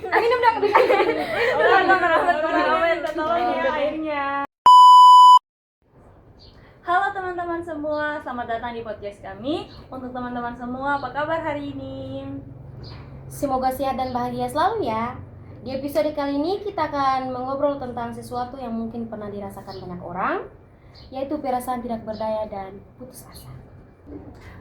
Minum dong. Tolong ya airnya. Halo teman-teman semua, selamat datang di podcast kami. Untuk teman-teman semua, apa kabar hari ini? Semoga sehat dan bahagia selalu ya. Di episode kali ini kita akan mengobrol tentang sesuatu yang mungkin pernah dirasakan banyak orang, yaitu perasaan tidak berdaya dan putus asa.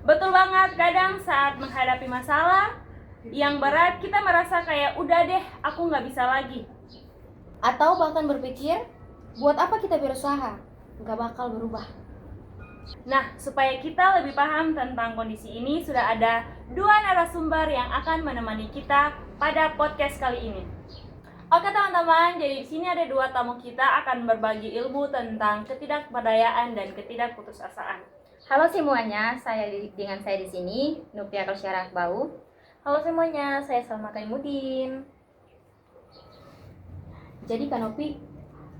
Betul banget, kadang saat menghadapi masalah yang berat kita merasa kayak udah deh, aku nggak bisa lagi. Atau bahkan berpikir, buat apa kita berusaha? Gak bakal berubah. Nah, supaya kita lebih paham tentang kondisi ini, sudah ada dua narasumber yang akan menemani kita pada podcast kali ini. Oke teman-teman, jadi di sini ada dua tamu kita akan berbagi ilmu tentang ketidakberdayaan dan ketidakputusasaan. Halo semuanya, dengan saya di sini Nupia Kalsyarah Bau. Halo semuanya, saya Salma Kaimudin. Jadi Kanopi,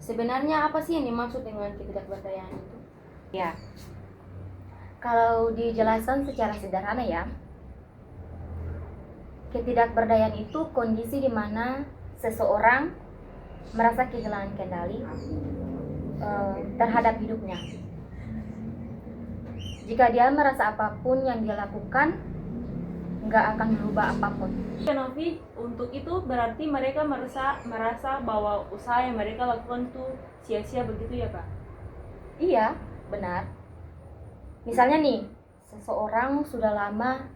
sebenarnya apa sih yang dimaksud dengan ketidakberdayaan itu? Ya, kalau dijelaskan secara sederhana ya, ketidakberdayaan itu kondisi di mana seseorang merasa kehilangan kendali terhadap hidupnya. Jika dia merasa apapun yang dia lakukan nggak akan berubah apapun. Novi, untuk itu berarti mereka merasa bahwa usaha yang mereka lakukan tuh sia-sia begitu ya Kak? Iya, benar. Misalnya nih, seseorang sudah lama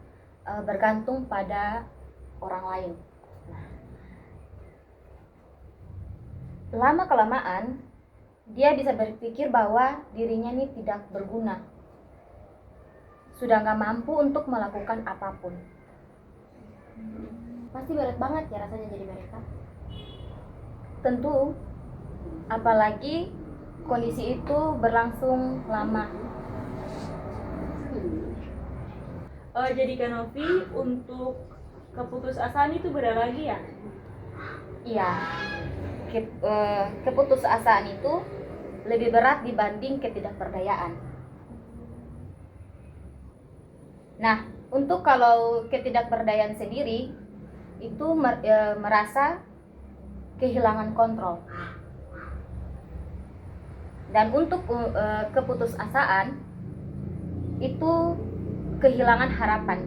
bergantung pada orang lain. Nah, lama-kelamaan dia bisa berpikir bahwa dirinya ini tidak berguna, sudah nggak mampu untuk melakukan apapun. Pasti berat banget ya rasanya jadi mereka. Tentu, apalagi kondisi itu berlangsung lama. Jadi Kak Novi, untuk keputusasaan itu beda lagi ya? Iya, keputusasaan itu lebih berat dibanding ketidakberdayaan. Nah, untuk kalau ketidakberdayaan sendiri itu merasa kehilangan kontrol. Dan untuk keputusasaan itu kehilangan harapan.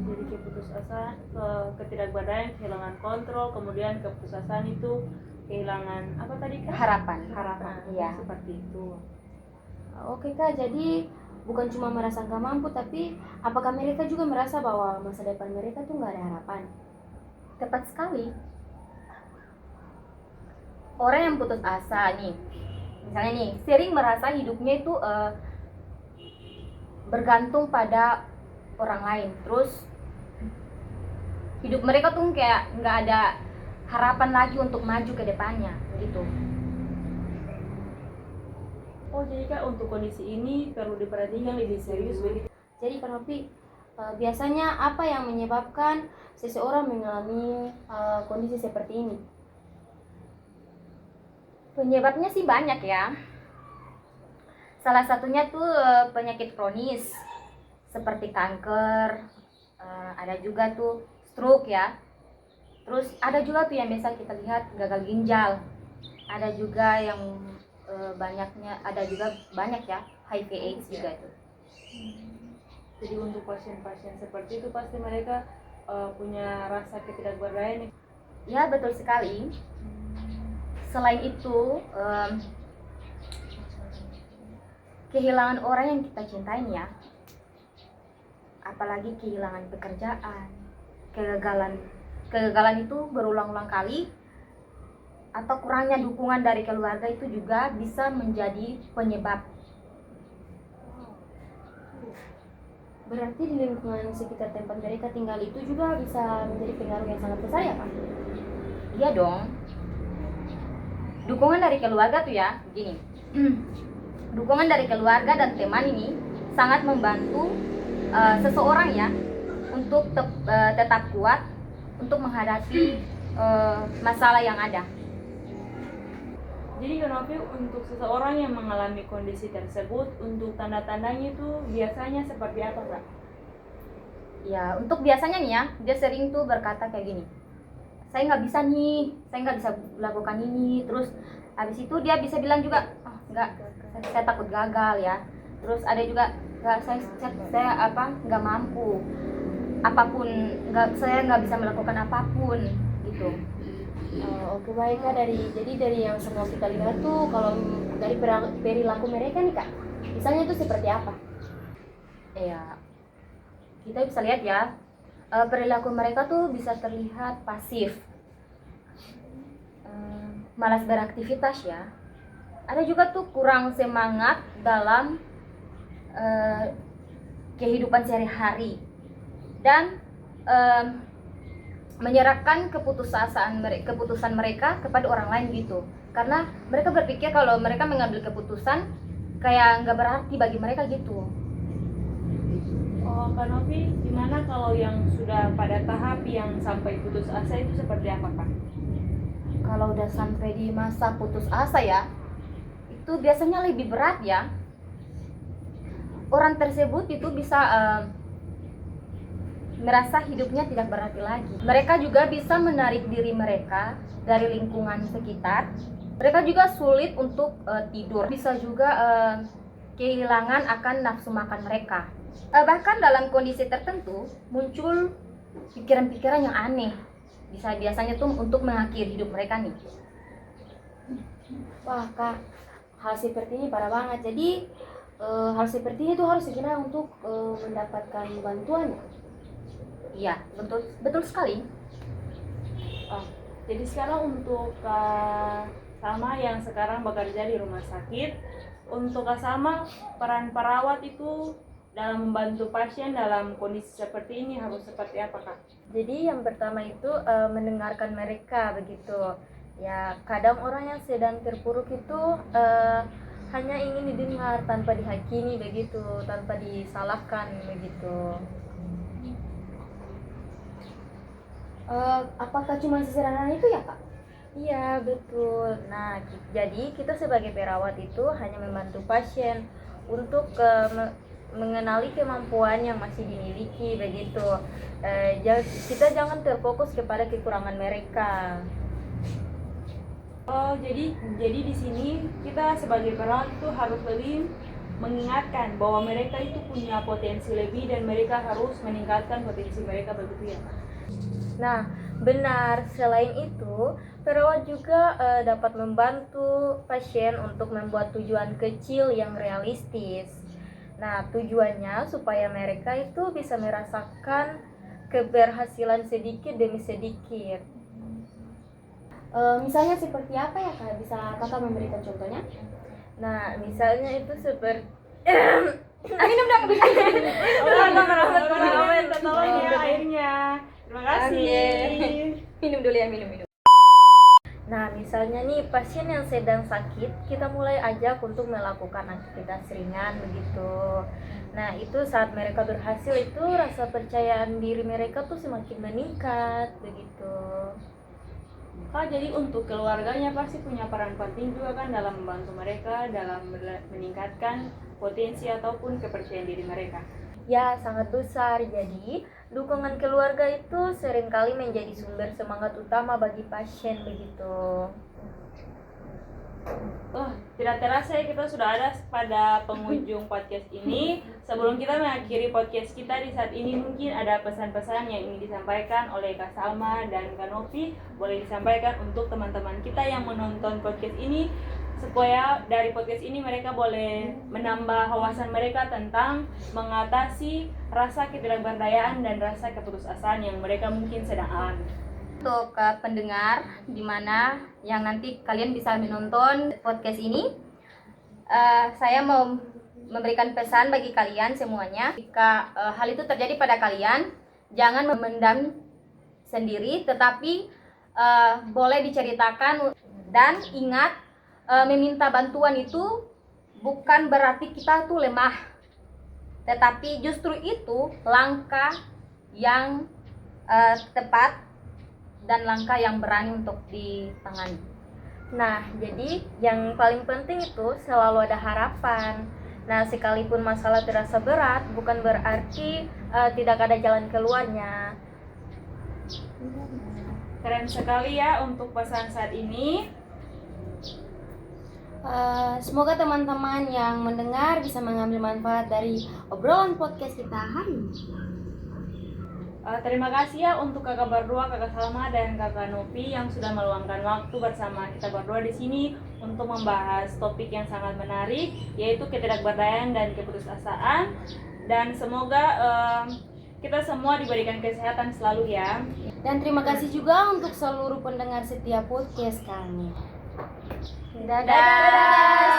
Jadi ketidakberdayaan, kehilangan kontrol, kemudian keputusasaan itu kehilangan apa tadi Kak? Harapan. Iya. Seperti itu. Oke Kak, jadi bukan cuma merasa nggak mampu, tapi apakah mereka juga merasa bahwa masa depan mereka tuh nggak ada harapan? Tepat sekali. Orang yang putus asa nih, misalnya nih, sering merasa hidupnya itu bergantung pada orang lain. Terus hidup mereka tuh kayak nggak ada harapan lagi untuk maju ke depannya, gitu. Oh, jadi Kak, untuk kondisi ini perlu diperhatikan lebih serius begitu. Jadi Kak Nopi, biasanya apa yang menyebabkan seseorang mengalami kondisi seperti ini? Penyebabnya sih banyak ya. Salah satunya tuh penyakit kronis seperti kanker, ada juga tuh stroke ya. Terus ada juga tuh yang biasa kita lihat gagal ginjal. Ada juga yang banyak ya HIV/AIDS juga itu. Jadi untuk pasien-pasien seperti itu pasti mereka punya rasa ketidakberdayaan. Ya betul sekali. Selain itu, kehilangan orang yang kita cintai ya, apalagi kehilangan pekerjaan, kegagalan itu berulang-ulang kali, atau kurangnya dukungan dari keluarga itu juga bisa menjadi penyebab. Berarti di lingkungan sekitar tempat mereka tinggal itu juga bisa menjadi pengaruh yang sangat besar ya Pak? Iya dong. Dukungan dari keluarga tuh ya, begini. Dukungan dari keluarga dan teman ini sangat membantu seseorang ya untuk tetap kuat untuk menghadapi masalah yang ada. Jadi Kak, untuk seseorang yang mengalami kondisi tersebut, untuk tanda-tandanya itu biasanya seperti apa Kak? Ya, untuk biasanya nih ya, dia sering tuh berkata kayak gini, saya nggak bisa nih, saya nggak bisa lakukan ini. Terus habis itu dia bisa bilang juga, oh, nggak, saya takut gagal ya. Terus ada juga, nggak, saya apa, nggak mampu, apapun, nggak, saya nggak bisa melakukan apapun gitu. Oke baik Kak, dari yang semua kita lihat tuh, kalau dari perilaku mereka nih Kak, misalnya itu seperti apa? Ya, kita bisa lihat ya, perilaku mereka tuh bisa terlihat pasif, malas beraktivitas ya. Ada juga tuh kurang semangat dalam kehidupan sehari-hari, dan menyerahkan keputusan mereka kepada orang lain gitu. Karena mereka berpikir kalau mereka mengambil keputusan kayak nggak berarti bagi mereka gitu. Oh, Kak Novi, gimana kalau yang sudah pada tahap yang sampai putus asa itu seperti apa, Kak? Kalau udah sampai di masa putus asa ya, itu biasanya lebih berat ya. Orang tersebut itu bisa merasa hidupnya tidak berarti lagi. Mereka juga bisa menarik diri mereka dari lingkungan sekitar. Mereka juga sulit untuk tidur. Bisa juga kehilangan akan nafsu makan mereka. Bahkan dalam kondisi tertentu muncul pikiran-pikiran yang aneh. Biasanya tuh untuk mengakhiri hidup mereka nih. Wah Kak, hal seperti ini parah banget. Jadi hal seperti ini tuh harus segera untuk mendapatkan bantuan. Iya, betul sekali. Oh, jadi sekarang untuk Kak Salma yang sekarang bekerja di rumah sakit, untuk Kak Salma, peran perawat itu dalam membantu pasien dalam kondisi seperti ini harus seperti apa, Kak? Jadi yang pertama itu mendengarkan mereka begitu. Ya kadang orang yang sedang terpuruk itu hanya ingin didengar tanpa dihakimi begitu, tanpa disalahkan begitu. Apakah cuma sesederhana itu ya, Kak? Iya betul. Nah jadi kita sebagai perawat itu hanya membantu pasien untuk mengenali kemampuan yang masih dimiliki begitu. Kita jangan terfokus kepada kekurangan mereka. Oh, jadi di sini kita sebagai perawat itu harus lebih mengingatkan bahwa mereka itu punya potensi lebih dan mereka harus meningkatkan potensi mereka begitu ya, Kak? Nah, benar. Selain itu, perawat juga dapat membantu pasien untuk membuat tujuan kecil yang realistis. Nah, tujuannya supaya mereka itu bisa merasakan keberhasilan sedikit demi sedikit. Misalnya seperti apa ya, Kak? Bisa Kakak memberikan contohnya? Nah, misalnya itu seperti Minum dong. Tolong ya airnya. Terima kasih. Minum dulu ya, minum. Nah, misalnya nih pasien yang sedang sakit, kita mulai ajak untuk melakukan aktivitas ringan begitu. Nah, itu saat mereka berhasil itu rasa percayaan diri mereka tuh semakin meningkat begitu. Kak, jadi untuk keluarganya pasti punya peran penting juga kan dalam membantu mereka dalam meningkatkan potensi ataupun kepercayaan diri mereka. Ya, sangat besar. Jadi, dukungan keluarga itu seringkali menjadi sumber semangat utama bagi pasien begitu. Oh, tidak terasa ya kita sudah ada pada penghujung podcast ini. Sebelum kita mengakhiri podcast kita di saat ini, mungkin ada pesan-pesan yang ingin disampaikan oleh Kak Salma dan Kak Novi. Boleh disampaikan untuk teman-teman kita yang menonton podcast ini, supaya dari podcast ini mereka boleh menambah wawasan mereka tentang mengatasi rasa ketidakberdayaan dan rasa keputusasaan yang mereka mungkin sedang alami. Untuk pendengar di mana yang nanti kalian bisa menonton podcast ini, saya mau memberikan pesan bagi kalian semuanya. Jika hal itu terjadi pada kalian, jangan memendam sendiri, tetapi boleh diceritakan. Dan ingat, meminta bantuan itu bukan berarti kita tuh lemah, tetapi justru itu langkah yang tepat dan langkah yang berani untuk ditangani. Nah, jadi yang paling penting itu selalu ada harapan. Nah, sekalipun masalah terasa berat, bukan berarti tidak ada jalan keluarnya. Keren sekali ya untuk pesan saat ini. Semoga teman-teman yang mendengar bisa mengambil manfaat dari obrolan podcast kita hari ini. Terima kasih ya untuk kakak berdua, kakak Salma dan kakak Novi yang sudah meluangkan waktu bersama kita berdua di sini untuk membahas topik yang sangat menarik, yaitu ketidakberdayaan dan keputusasaan. Dan semoga kita semua diberikan kesehatan selalu ya. Dan terima kasih juga untuk seluruh pendengar setiap podcast kami. Dadah.